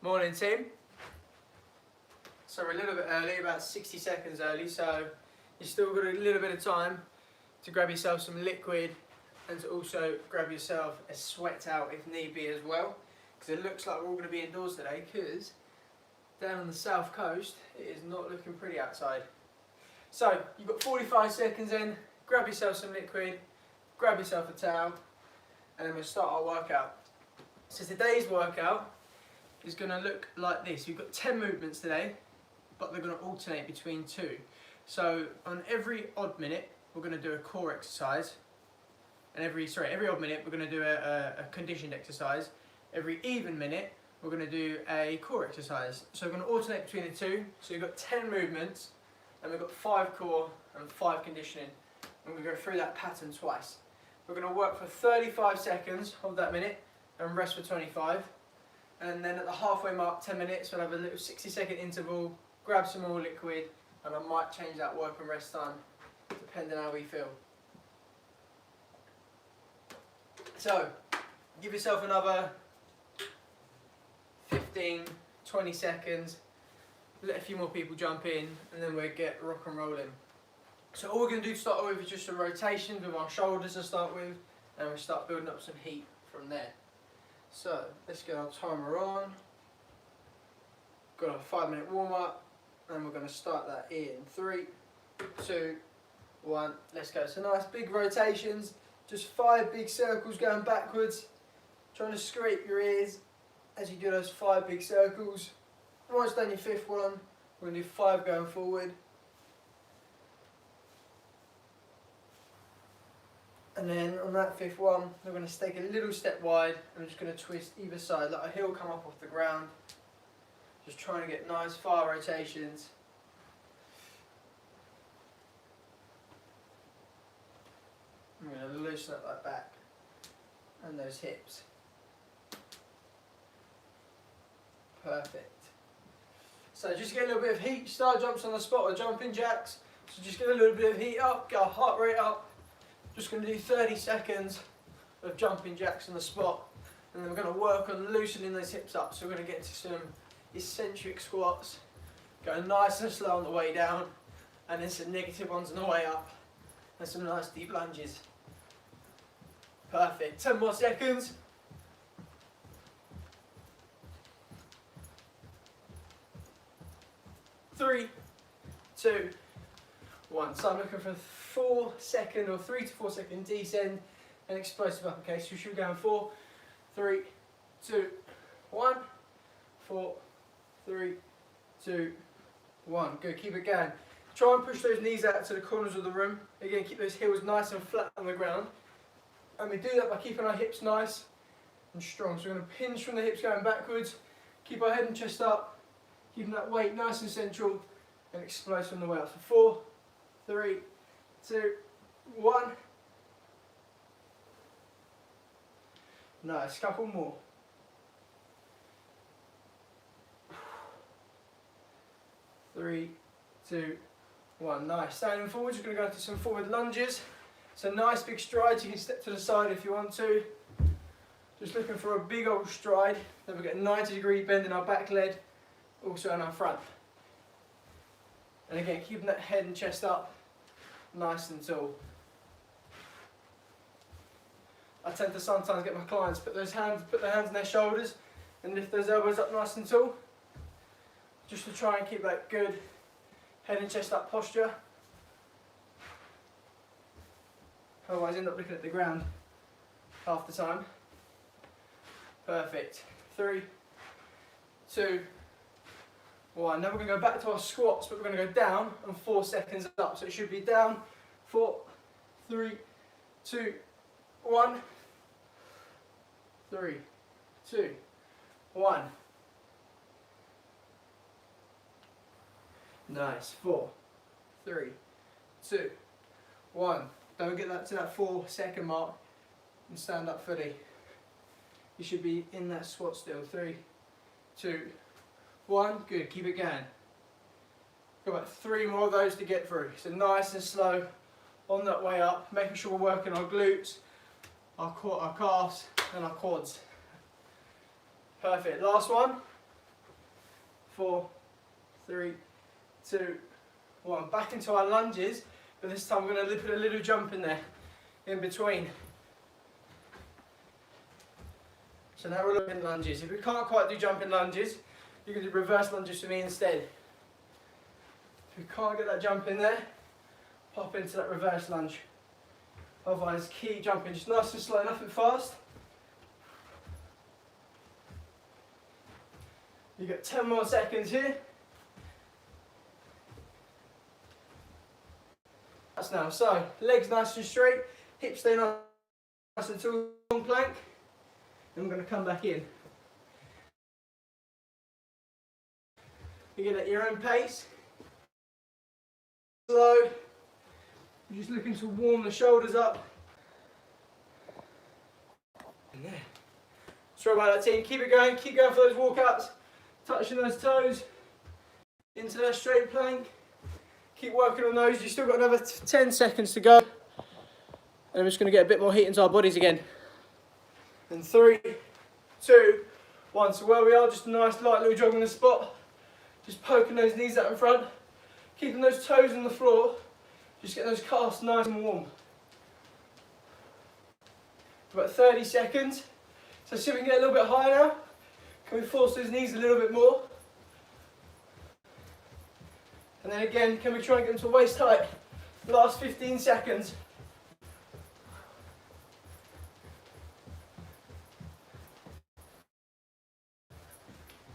Morning team. So we're a little bit early, about 60 seconds early, so you've still got a little bit of time to grab yourself some liquid and to also grab yourself a sweat out if need be as well, because it looks like we're all going to be indoors today because down on the south coast it is not looking pretty outside. So you've got 45 seconds in, grab yourself some liquid, grab yourself a towel, and then we'll start our workout. So today's workout is going to look like this. We've got 10 movements today, but they're going to alternate between two. So on every odd minute we're going to do a core exercise, and every odd minute we're going to do a conditioned exercise. Every even minute we're going to do a core exercise. So we're going to alternate between the two. So you've got 10 movements and we've got 5 core and 5 conditioning. I'm going to go through that pattern twice. We're going to work for 35 seconds of that minute and rest for 25. And then at the halfway mark, 10 minutes, we'll have a little 60-second interval, grab some more liquid, and I might change that work and rest time depending on how we feel. So give yourself another 15, 20 seconds, let a few more people jump in, and then we'll get rock and rolling. So all we're going to do to start with is just a rotation with our shoulders to start with, and we'll start building up some heat from there. So let's get our timer on. Got a 5-minute warm up, and we're going to start that in 3, 2, 1. Let's go. So nice big rotations, just 5 big circles going backwards, trying to scrape your ears as you do those 5 big circles. Once done your 5th one, we're going to do 5 going forward. And then on that 5th one, we're going to take a little step wide and we're just going to twist either side, let our heel come up off the ground. Just trying to get nice far rotations. I'm going to loosen up that back and those hips. Perfect. So just get a little bit of heat, star jumps on the spot or jumping jacks. So just get a little bit of heat up, get our heart rate up. Just going to do 30 seconds of jumping jacks on the spot, and then we're going to work on loosening those hips up. So we're going to get to some eccentric squats, going nice and slow on the way down, and then some negative ones on the way up, and some nice deep lunges. Perfect. 10 more seconds. 3, 2, 1. So I'm looking for 4-second or 3 to 4 second descend and explosive uppercase. So we should be going 4, 3, 2, 1. 4, 3, 2, 1. Good. Keep it going. Try and push those knees out to the corners of the room. Again, keep those heels nice and flat on the ground. And we do that by keeping our hips nice and strong. So we're going to hinge from the hips going backwards. Keep our head and chest up. Keeping that weight nice and central and explode from the way up. So 4, 3, 2, 1. Nice, couple more. 3, 2, 1. Nice. Standing forward, just going to go into some forward lunges. So nice big strides. You can step to the side if you want to. Just looking for a big old stride. Then we get a 90-degree bend in our back leg, also in our front. And again, keeping that head and chest up, nice and tall. I tend to sometimes get my clients put their hands on their shoulders and lift those elbows up nice and tall, just to try and keep that good head and chest up posture. Otherwise end up looking at the ground half the time. Perfect. 3, 2, 1. Now we're going to go back to our squats, but we're going to go down and 4 seconds up. So it should be down, 4, 3, 2, 1. 3, 2, 1. Nice. 4, 3, 2, 1. Don't get that to that 4-second mark and stand up fully. You should be in that squat still. 3, 2, 1. Good. Keep it going. Got about 3 more of those to get through. So nice and slow on that way up, making sure we're working our glutes, our calves, and our quads. Perfect. Last one. 4, 3, 2, 1. Back into our lunges, but this time we're going to put a little jump in there, in between. So now we're looking at lunges. If we can't quite do jumping lunges, you can do reverse lunges for me instead. If you can't get that jump in there, pop into that reverse lunge. Otherwise, keep jumping, just nice and slow, nothing fast. You got 10 more seconds here. That's now. So, legs nice and straight, hips stay nice and tall, long plank. And we're going to come back in. You get at your own pace. Slow. You're just looking to warm the shoulders up. And there. Sorry about that, team. Keep it going. Keep going for those walkouts. Touching those toes. Into that straight plank. Keep working on those. You've still got another 10 seconds to go. And I'm just going to get a bit more heat into our bodies again. And 3, 2, 1. So where we are, just a nice light little jog on the spot. Just poking those knees out in front. Keeping those toes on the floor. Just get those calves nice and warm. About 30 seconds. So see if we can get a little bit higher now. Can we force those knees a little bit more? And then again, can we try and get them to waist height? Last 15 seconds.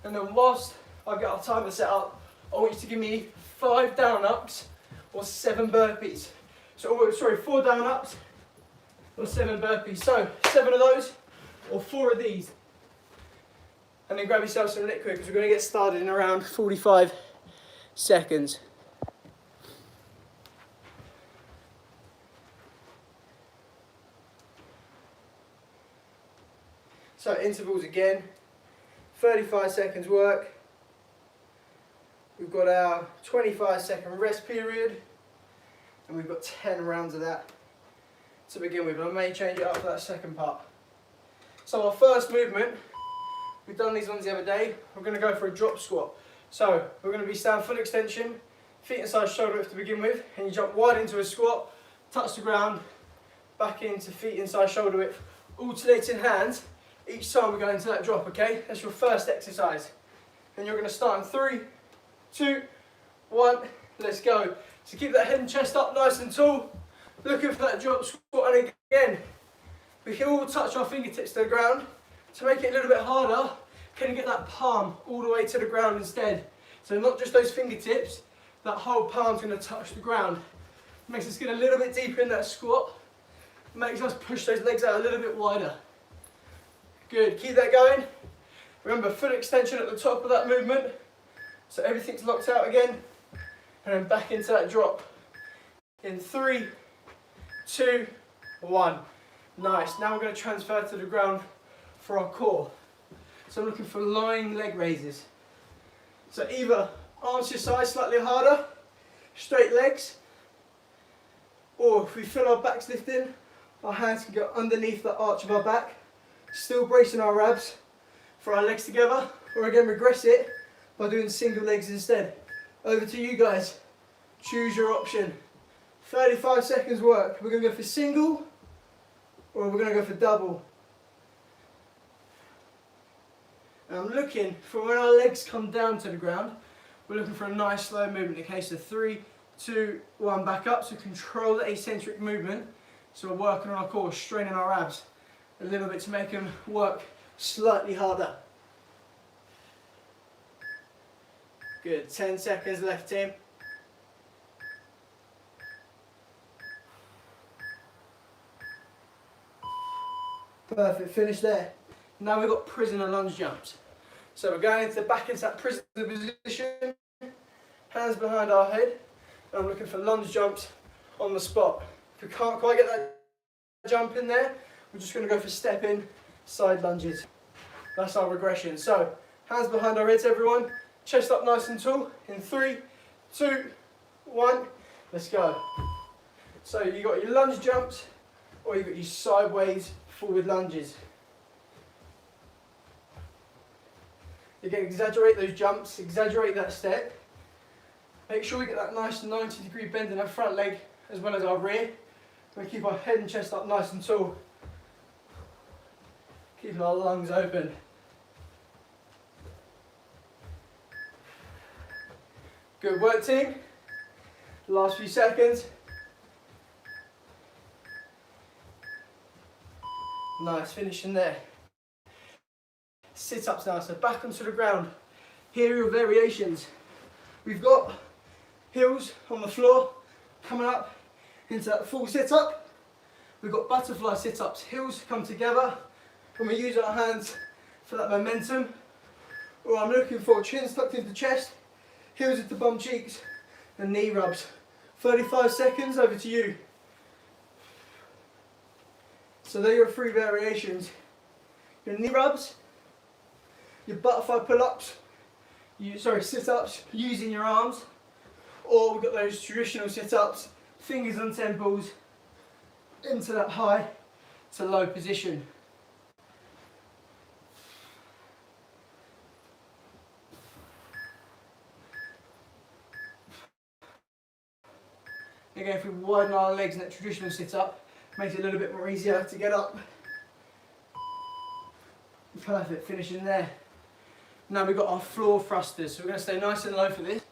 And then whilst I get our timer set up, I want you to give me 5 down ups or 7 burpees. So, sorry, 4 down ups or 7 burpees. So 7 of those or 4 of these. And then grab yourself some liquid because we're going to get started in around 45 seconds. So intervals again, 35 seconds work. We've got our 25-second rest period, and we've got 10 rounds of that to begin with. I may change it up for that second part. So our first movement, we've done these ones the other day, we're going to go for a drop squat. So we're going to be stand full extension, feet inside shoulder width to begin with, and you jump wide into a squat, touch the ground, back into feet inside shoulder width, alternating hands. Each time we go into that drop, okay? That's your first exercise. And you're going to start in 3, 2, 1, let's go. So keep that head and chest up nice and tall, looking for that drop squat, and again, we can all touch our fingertips to the ground. To make it a little bit harder, can you get that palm all the way to the ground instead? So not just those fingertips, that whole palm's going to touch the ground. Makes us get a little bit deeper in that squat, makes us push those legs out a little bit wider. Good, keep that going. Remember, full extension at the top of that movement. So everything's locked out again. And then back into that drop. In 3, 2, 1. Nice, now we're going to transfer to the ground for our core. So I'm looking for lying leg raises. So either arms to your side slightly harder, straight legs. Or if we feel our backs lifting, our hands can go underneath the arch of our back. Still bracing our abs for our legs together, or again regress it by doing single legs instead. Over to you guys. Choose your option. 35 seconds work. We're going to go for single, or we're going to go for double. And I'm looking for when our legs come down to the ground, we're looking for a nice slow movement. Okay, so 3, 2, 1, back up. So control the eccentric movement. So we're working on our core, straining our abs a little bit to make them work slightly harder. Good, 10 seconds left, team. Perfect, finish there. Now we've got prisoner lunge jumps. So we're going into the back into that prisoner position, hands behind our head, and I'm looking for lunge jumps on the spot. If we can't quite get that jump in there, we're just going to go for step in side lunges. That's our regression. So hands behind our heads, everyone. Chest up nice and tall. In 3, 2, 1. Let's go. So you got your lunge jumps, or you got your sideways forward lunges. Again, exaggerate those jumps, exaggerate that step. Make sure we get that nice 90-degree bend in our front leg as well as our rear. We keep our head and chest up nice and tall. Keeping our lungs open. Good work, team. Last few seconds. Nice, finishing there. Sit-ups now, so back onto the ground. Here are your variations. We've got heels on the floor, coming up into that full sit-up. We've got butterfly sit-ups. Heels come together, and we use our hands for that momentum. Or I'm looking for chins tucked into chest, heels into bum cheeks, and knee rubs. 35 seconds, over to you. So there are your 3 variations. Your knee rubs, your butterfly pull-ups, sit-ups using your arms, or we've got those traditional sit-ups, fingers on temples, into that high to low position. Again, if we widen our legs in that traditional sit-up, makes it a little bit more easier to get up. Perfect, finishing there. Now we've got our floor thrusters, so we're going to stay nice and low for this.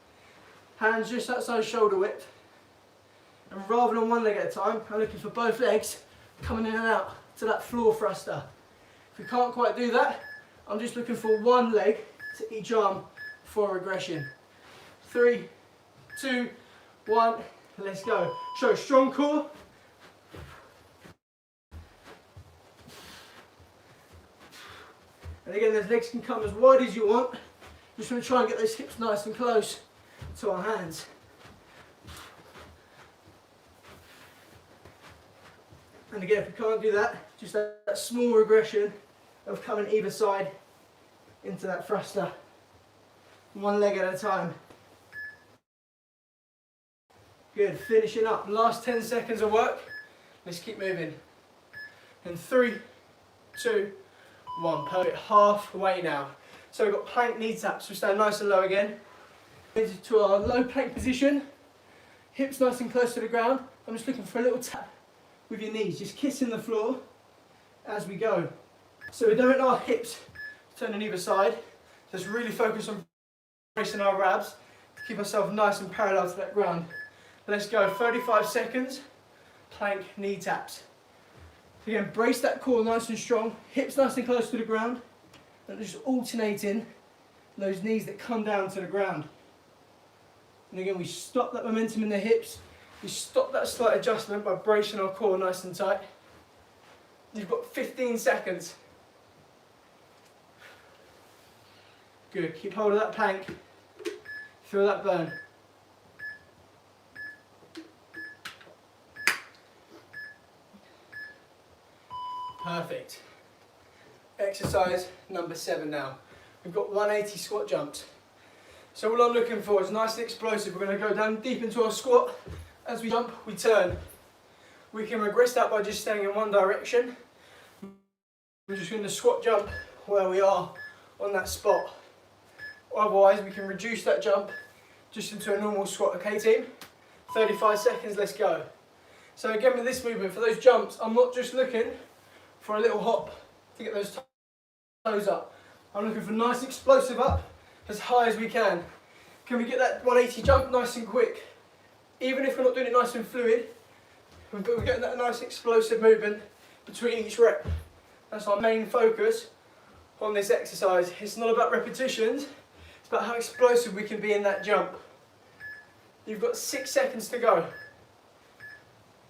Hands just outside shoulder width. And rather than one leg at a time, I'm looking for both legs coming in and out to that floor thruster. If we can't quite do that, I'm just looking for one leg to each arm for regression. 3, 2, 1, let's go. Show strong core. And again, those legs can come as wide as you want. Just want to try and get those hips nice and close to our hands. And again, if we can't do that, just that small regression of coming either side into that thruster. One leg at a time. Good, finishing up. Last 10 seconds of work. Let's keep moving. In 3, 2, 1. Perfect. Halfway now. So we've got plank knee taps. We stand nice and low again. Into our low plank position. Hips nice and close to the ground. I'm just looking for a little tap with your knees. Just kissing the floor as we go. So we don't want our hips turn on either side. Just really focus on bracing our abs to keep ourselves nice and parallel to that ground. Let's go. 35 seconds. Plank knee taps. Again, brace that core nice and strong. Hips nice and close to the ground. And just alternating those knees that come down to the ground. And again, we stop that momentum in the hips. We stop that slight adjustment by bracing our core nice and tight. You've got 15 seconds. Good, keep hold of that plank. Feel that burn. Perfect. Exercise number 7 now. We've got 180 squat jumps. So all I'm looking for is nice and explosive. We're going to go down deep into our squat. As we jump, we turn. We can regress that by just staying in one direction. We're just going to squat jump where we are on that spot. Otherwise, we can reduce that jump just into a normal squat. Okay, team? 35 seconds, let's go. So again, with this movement, for those jumps, I'm not just looking for a little hop to get those toes up. I'm looking for nice explosive up as high as we can. Can we get that 180 jump nice and quick? Even if we're not doing it nice and fluid, we're getting that nice explosive movement between each rep. That's our main focus on this exercise. It's not about repetitions, it's about how explosive we can be in that jump. You've got 6 seconds to go.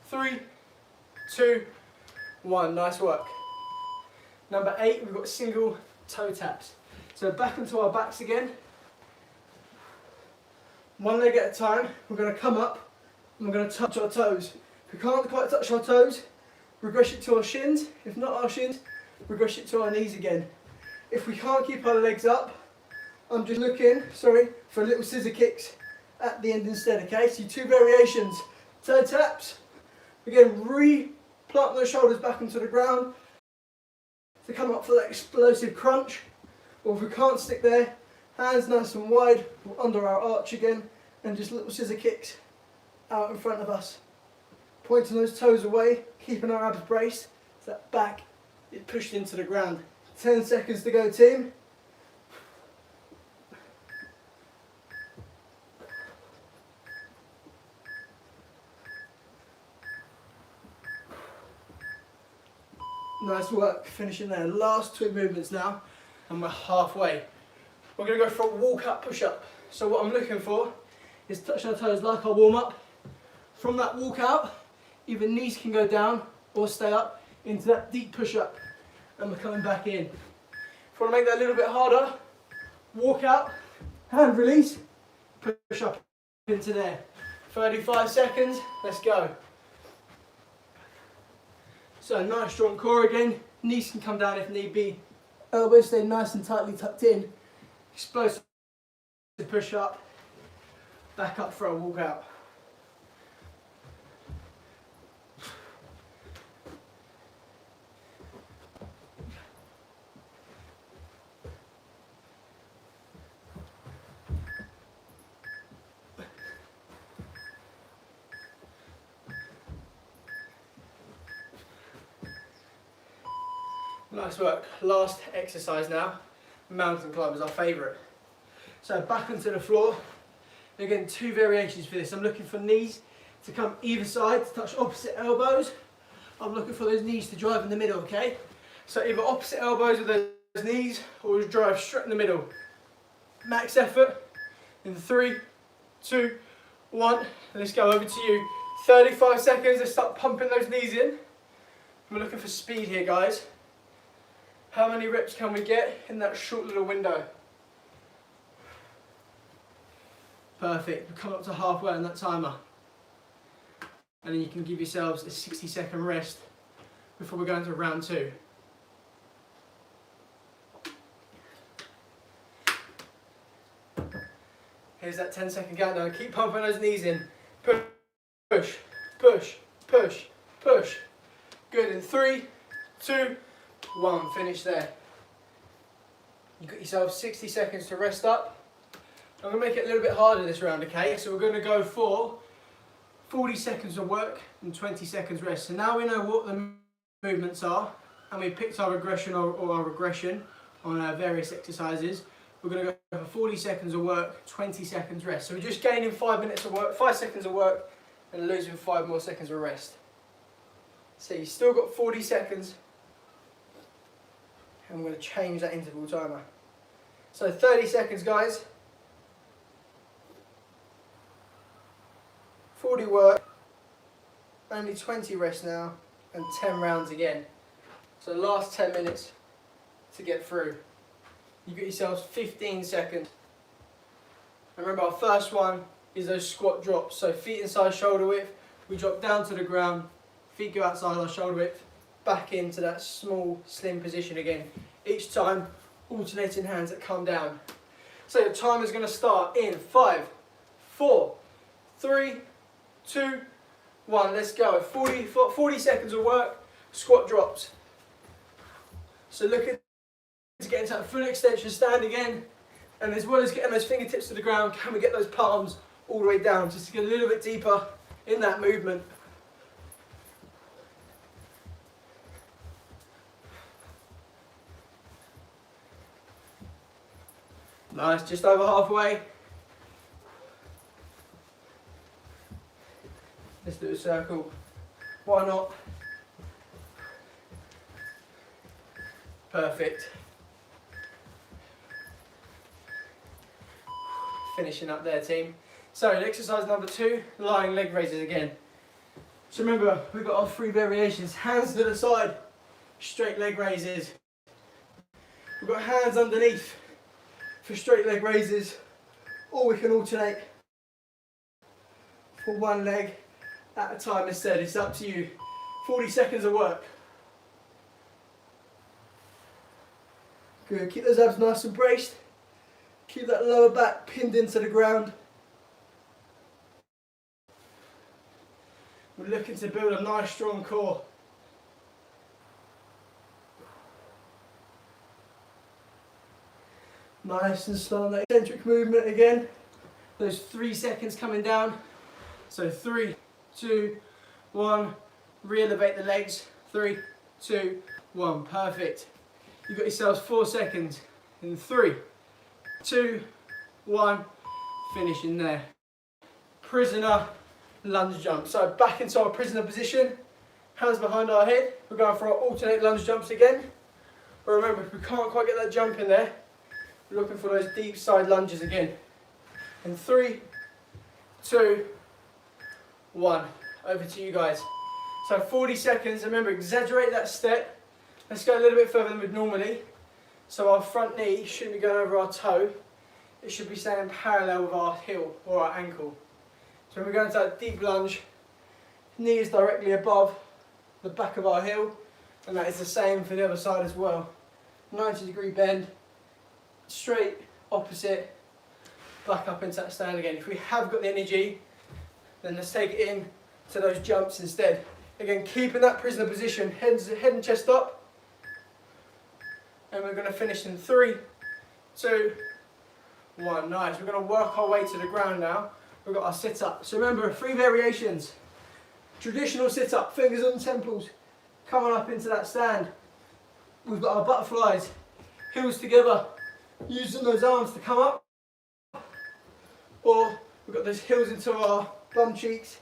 3, 2, 1, nice work. Number 8, we've got single toe taps. So back onto our backs again. One leg at a time, we're going to come up and we're going to touch our toes. If we can't quite touch our toes, regress it to our shins. If not our shins, regress it to our knees again. If we can't keep our legs up, I'm just looking, for little scissor kicks at the end instead, okay? So 2 variations, toe taps. Again, re-plant those shoulders back onto the ground to come up for that explosive crunch, Or if we can't stick there, hands nice and wide, under our arch again, and just little scissor kicks out in front of us. Pointing those toes away, keeping our abs braced, so that back is pushed into the ground. 10 seconds to go, team. Nice work, finishing there. Last 2 movements now, and we're halfway. We're going to go for a walk-up push-up. So what I'm looking for is touching our toes like our warm-up. From that walk-out, either knees can go down or stay up into that deep push-up, and we're coming back in. If you want to make that a little bit harder, walk out, hand release, push up into there. 35 seconds, let's go. So nice strong core again, knees can come down if need be, elbows stay nice and tightly tucked in, explosive push up, back up for a walk out. Nice work. Last exercise now. Mountain climb is our favourite. So back onto the floor. Again, 2 variations for this. I'm looking for knees to come either side to touch opposite elbows. I'm looking for those knees to drive in the middle, okay? So either opposite elbows with those knees or just drive straight in the middle. Max effort in 3, 2, 1. Let's go over to you. 35 seconds. Let's start pumping those knees in. We're looking for speed here, guys. How many reps can we get in that short little window? Perfect. We'll come up to halfway on that timer. And then you can give yourselves a 60-second rest before we go into round 2. Here's that 10-second countdown. Keep pumping those knees in. Push, push, push, push. Good. In 3, 2, 1, finish there. You've got yourself 60 seconds to rest up. I'm going to make it a little bit harder this round, okay? So we're going to go for 40 seconds of work and 20 seconds rest. So now we know what the movements are, and we picked our regression or our regression on our various exercises. We're going to go for 40 seconds of work, 20 seconds rest. So we're just gaining 5 minutes of work, 5 seconds of work, and losing 5 more seconds of rest. So you've still got 40 seconds. I'm going to change that interval timer. So 30 seconds, guys. 40 work, only 20 rest now, and 10 rounds again. So last 10 minutes to get through. You got yourselves 15 seconds. And remember, our first one is those squat drops. So feet inside shoulder width, we drop down to the ground, feet go outside our shoulder width, back into that small, slim position again. Each time, alternating hands that come down. So your timer is going to start in 5, 4, 3, 2, 1. Let's go. 40 seconds of work, squat drops. So look at to get into that full extension stand again. And as well as getting those fingertips to the ground, can we get those palms all the way down just to get a little bit deeper in that movement. Nice, just over halfway. Let's do a circle. Why not? Perfect. Finishing up there, team. So, exercise number 2, lying leg raises again. So remember, we've got our 3 variations. Hands to the side, straight leg raises. We've got hands underneath for straight leg raises, or we can alternate for one leg at a time instead. It's up to you. 40 seconds of work. Good, keep those abs nice and braced. Keep that lower back pinned into the ground. We're looking to build a nice strong core. Nice and slow on that eccentric movement again. Those 3 seconds coming down. So 3, 2, 1. Re-elevate the legs. 3, 2, 1. Perfect. You've got yourselves 4 seconds. In 3, 2, 1. Finish in there. Prisoner lunge jump. So back into our prisoner position. Hands behind our head. We're going for our alternate lunge jumps again. But remember, if we can't quite get that jump in there, we're looking for those deep side lunges again. In 3, 2, 1. Over to you guys. So 40 seconds. Remember, exaggerate that step. Let's go a little bit further than we'd normally. So our front knee shouldn't be going over our toe. It should be staying parallel with our heel or our ankle. So when we go into that deep lunge, knee is directly above the back of our heel, and that is the same for the other side as well. 90-degree bend, straight, opposite, back up into that stand again. If we have got the energy, then let's take it in to those jumps instead. Again, keeping that prisoner position, head and chest up, and we're going to finish in 3, 2, 1. Nice. We're going to work our way to the ground now. We've got our sit-up. So remember, 3 variations. Traditional sit-up, fingers on the temples, coming up into that stand. We've got our butterflies, heels together, using those arms to come up. Or we've got those heels into our bum cheeks,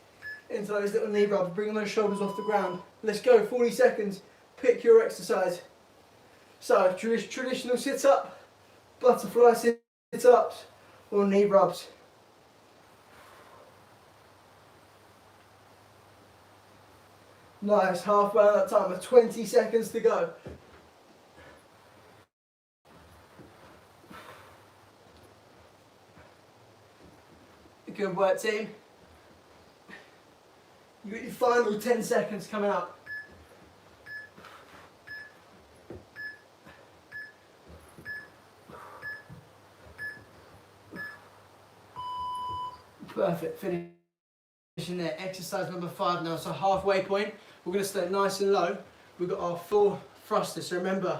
into those little knee rubs, bringing those shoulders off the ground. Let's go, 40 seconds, pick your exercise. So, traditional sit-up, butterfly sit-ups, or knee rubs. Nice, halfway on that timer, 20 seconds to go. Good work, team. You've got your final 10 seconds coming up. Perfect, finishing there. Exercise number 5 now, so halfway point. We're going to stay nice and low. We've got our floor thrusters, so remember,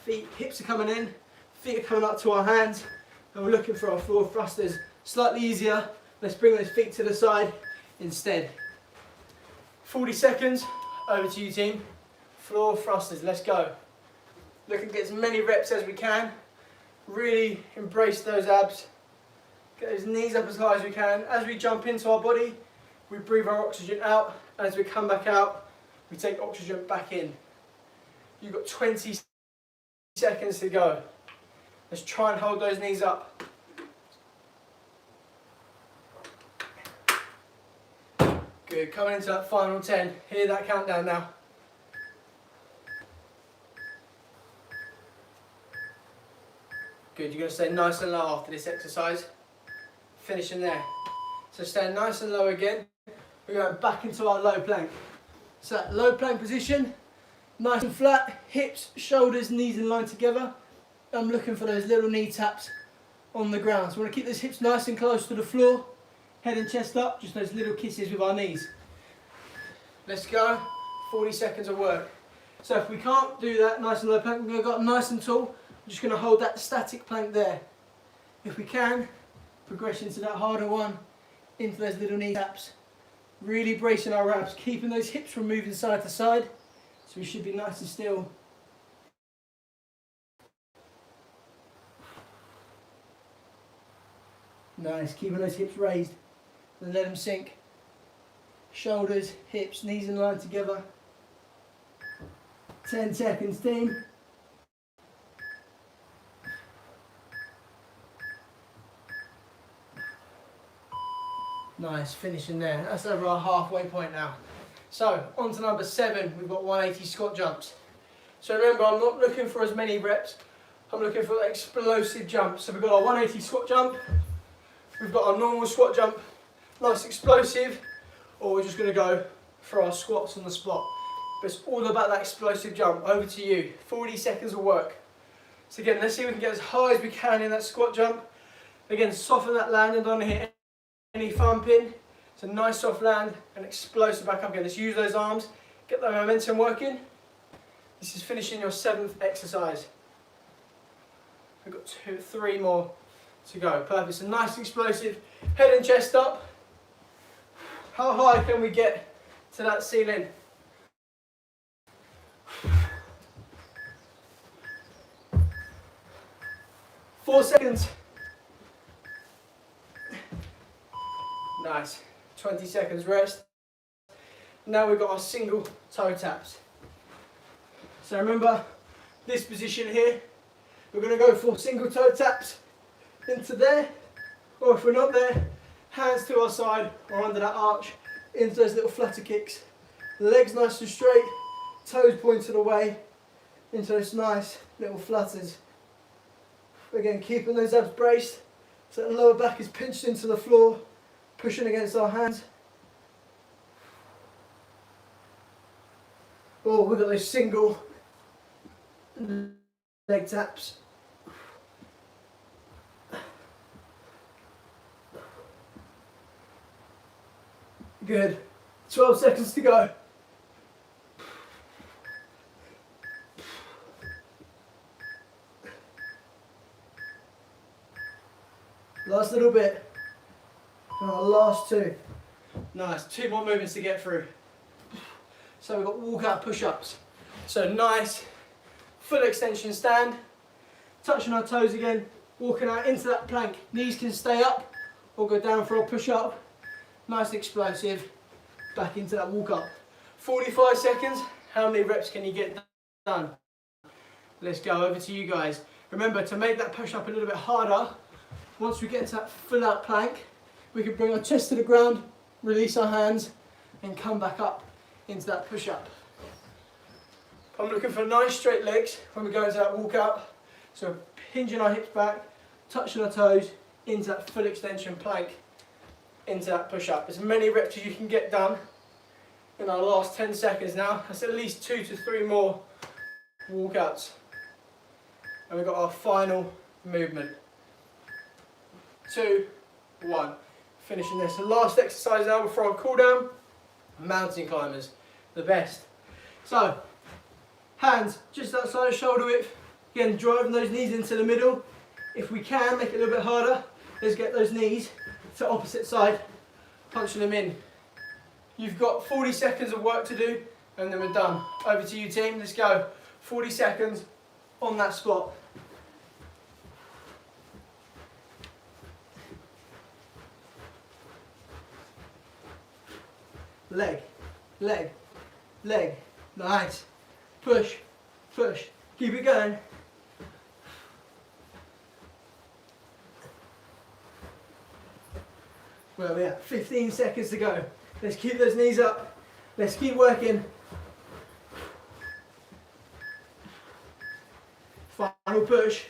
feet, hips are coming in, feet are coming up to our hands, and we're looking for our floor thrusters. Slightly easier, let's bring those feet to the side instead. 40 seconds, over to you team. Floor thrusters, let's go. Looking to get as many reps as we can. Really embrace those abs. Get those knees up as high as we can. As we jump into our body, we breathe our oxygen out, and as we come back out, we take oxygen back in. You've got 20 seconds to go. Let's try and hold those knees up. Good, coming into that final 10. Hear that countdown now. Good, you're going to stay nice and low after this exercise. Finishing there. So staying nice and low again. We're going back into our low plank. So that low plank position, nice and flat, hips, shoulders, knees in line together. I'm looking for those little knee taps on the ground. So we want to keep those hips nice and close to the floor, head and chest up, just those little kisses with our knees. Let's go, 40 seconds of work. So if we can't do that nice and low plank, we're going to go up nice and tall. We're just going to hold that static plank there. If we can, progression to that harder one, into those little knee taps. Really bracing our abs, keeping those hips from moving side to side. So we should be nice and still. Nice, keeping those hips raised. Then let them sink. Shoulders, hips, knees in line together. 10 seconds, team. Nice, finishing there. That's over our halfway point now. So, on to number 7, we've got 180 squat jumps. So remember, I'm not looking for as many reps, I'm looking for explosive jumps. So we've got our 180 squat jump, we've got our normal squat jump, nice explosive, or we're just going to go for our squats on the spot. But it's all about that explosive jump. Over to you, 40 seconds of work. So again, let's see if we can get as high as we can in that squat jump. Again, soften that landing, don't hit any thumping. It's a nice soft land and explosive back up again. Let's use those arms, get that momentum working. This is finishing your 7th exercise. We've got 3 more to go. Perfect. So nice explosive. Head and chest up. How high can we get to that ceiling? Four seconds. Nice. 20 seconds rest. Now we've got our single toe taps. So remember this position here. We're going to go for single toe taps into there, or if we're not there, hands to our side or under that arch into those little flutter kicks. Legs nice and straight, toes pointed away into those nice little flutters. Again, keeping those abs braced so the lower back is pinched into the floor, pushing against our hands. Oh, we've got those single leg taps. Good. 12 seconds to go. Last little bit. Our last 2. Nice. 2 more movements to get through. So we've got walkout push-ups. So nice full extension stand. Touching our toes again. Walking out into that plank. Knees can stay up or go down for a push-up. Nice explosive. Back into that walk up. 45 seconds. How many reps can you get done? Let's go over to you guys. Remember, to make that push up a little bit harder, once we get into that full out plank, we can bring our chest to the ground, release our hands, and come back up into that push up. I'm looking for nice straight legs when we go into that walk out. So hinging our hips back, touching our toes into that full extension plank, into that push up. As many reps as you can get done in our last 10 seconds now. That's at least 2 to 3 more walkouts. And we've got our final movement. 2, 1. Finishing this. The last exercise now before our cool down. Mountain climbers. The best. So, hands just outside of shoulder width. Again, driving those knees into the middle. If we can, make it a little bit harder. Let's get those knees to opposite side. Punching them in. You've got 40 seconds of work to do and then we're done. Over to you team, let's go. 40 seconds on that spot. Leg, leg, leg. Nice. Push, push. Keep it going. Where are we at? 15 seconds to go. Let's keep those knees up. Let's keep working. Final push.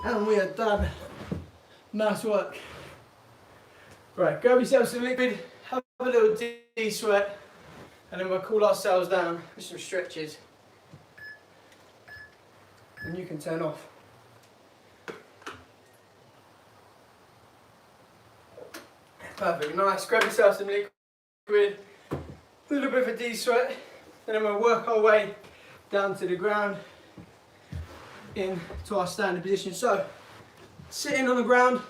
And we are done. Nice work. Right, grab yourself some liquid, have a little de-sweat, and then we'll cool ourselves down with some stretches. And you can turn off. Perfect, nice. Grab yourself some liquid, a little bit of a de-sweat, and then we'll work our way down to the ground into our standing position. So, sitting on the ground,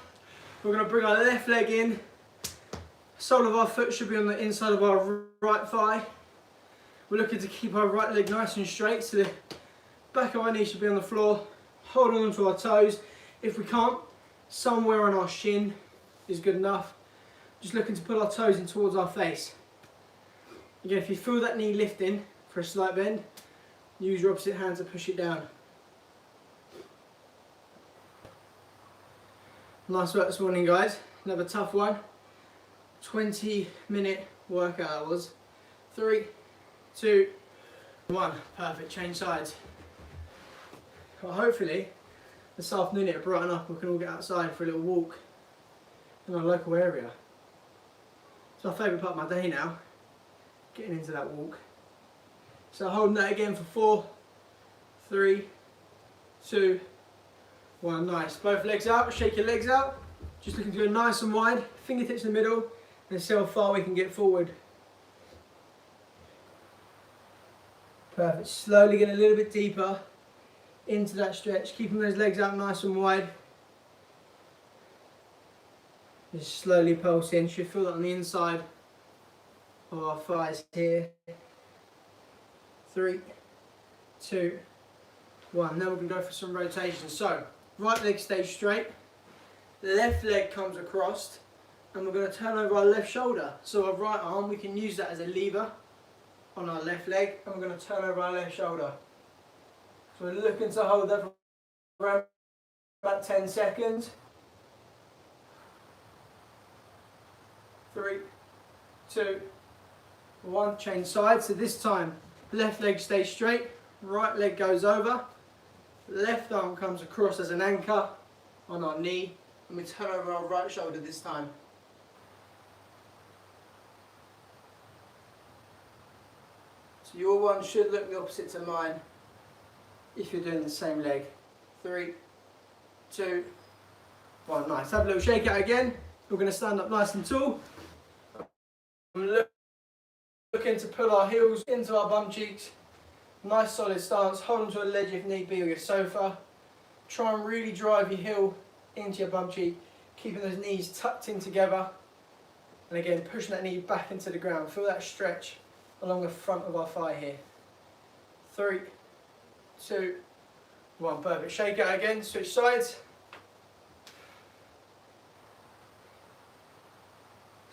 we're going to bring our left leg in. Sole of our foot should be on the inside of our right thigh. We're looking to keep our right leg nice and straight, so the back of our knee should be on the floor, holding onto our toes. If we can't, somewhere on our shin is good enough. Just looking to pull our toes in towards our face. Again, if you feel that knee lifting for a slight bend, use your opposite hand to push it down. Nice work this morning, guys. Another tough one. 20-minute workout hours. 3, 2, 1. Perfect. Change sides. Well, hopefully this afternoon it'll brighten up. We can all get outside for a little walk in our local area. It's our favourite part of my day now, getting into that walk. So holding that again for 4, 3, 2, 1. Nice. Both legs out. Shake your legs out. Just looking to go nice and wide. Fingertips in the middle, and see how far we can get forward. Perfect. Slowly get a little bit deeper into that stretch, keeping those legs out nice and wide. Just slowly pulse in. Should feel that on the inside of our thighs here. 3, 2, 1. Now we're going to go for some rotations. So, right leg stays straight, left leg comes across, and we're going to turn over our left shoulder. So our right arm, we can use that as a lever on our left leg, and we're going to turn over our left shoulder. So we're looking to hold that for around about 10 seconds. 3, 2, 1. Change sides. So this time, left leg stays straight, right leg goes over, left arm comes across as an anchor on our knee, and we turn over our right shoulder this time. So your one should look the opposite to mine if you're doing the same leg. 3, 2, 1. Nice. Have a little shake out again. We're going to stand up nice and tall. I'm looking to pull our heels into our bum cheeks. Nice solid stance. Hold onto a ledge if need be, or your sofa. Try and really drive your heel into your bum cheek, keeping those knees tucked in together. And again, pushing that knee back into the ground. Feel that stretch along the front of our thigh here. 3, 2, 1. Perfect. Shake out again. Switch sides.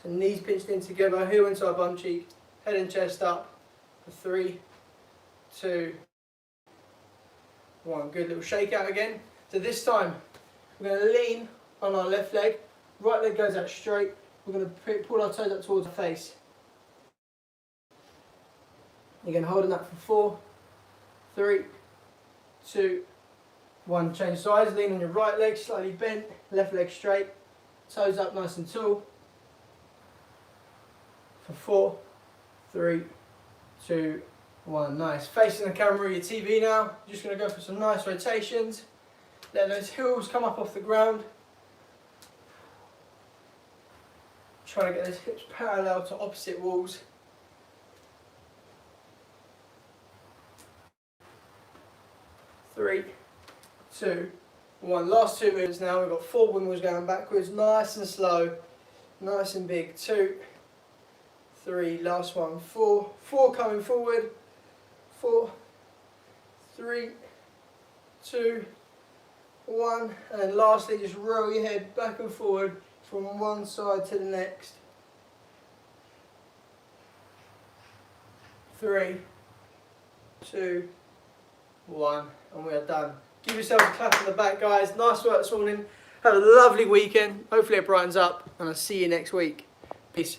So knees pinched in together, heel into our bum cheek, head and chest up. 3, 2, 1. Good little shake out again. So this time we're going to lean on our left leg, right leg goes out straight. We're going to pull our toes up towards the face. Again, holding that for 4, 3, 2, 1. Change sides. Lean on your right leg, slightly bent, left leg straight, toes up nice and tall. For 4, 3, 2, 1. Nice. Facing the camera or your TV now. Just going to go for some nice rotations. Let those heels come up off the ground. Trying to get those hips parallel to opposite walls. 3, 2, 1. Last 2 movements now. We've got 4 windmills going backwards. Nice and slow. Nice and big. 2, 3. Last one. 4. 4 coming forward. 4, 3, 2, 1. And then lastly, just roll your head back and forward from one side to the next. 3, 2, 1. And we are done. Give yourself a clap on the back, guys. Nice work this morning. Have a lovely weekend. Hopefully it brightens up, and I'll see you next week. Peace.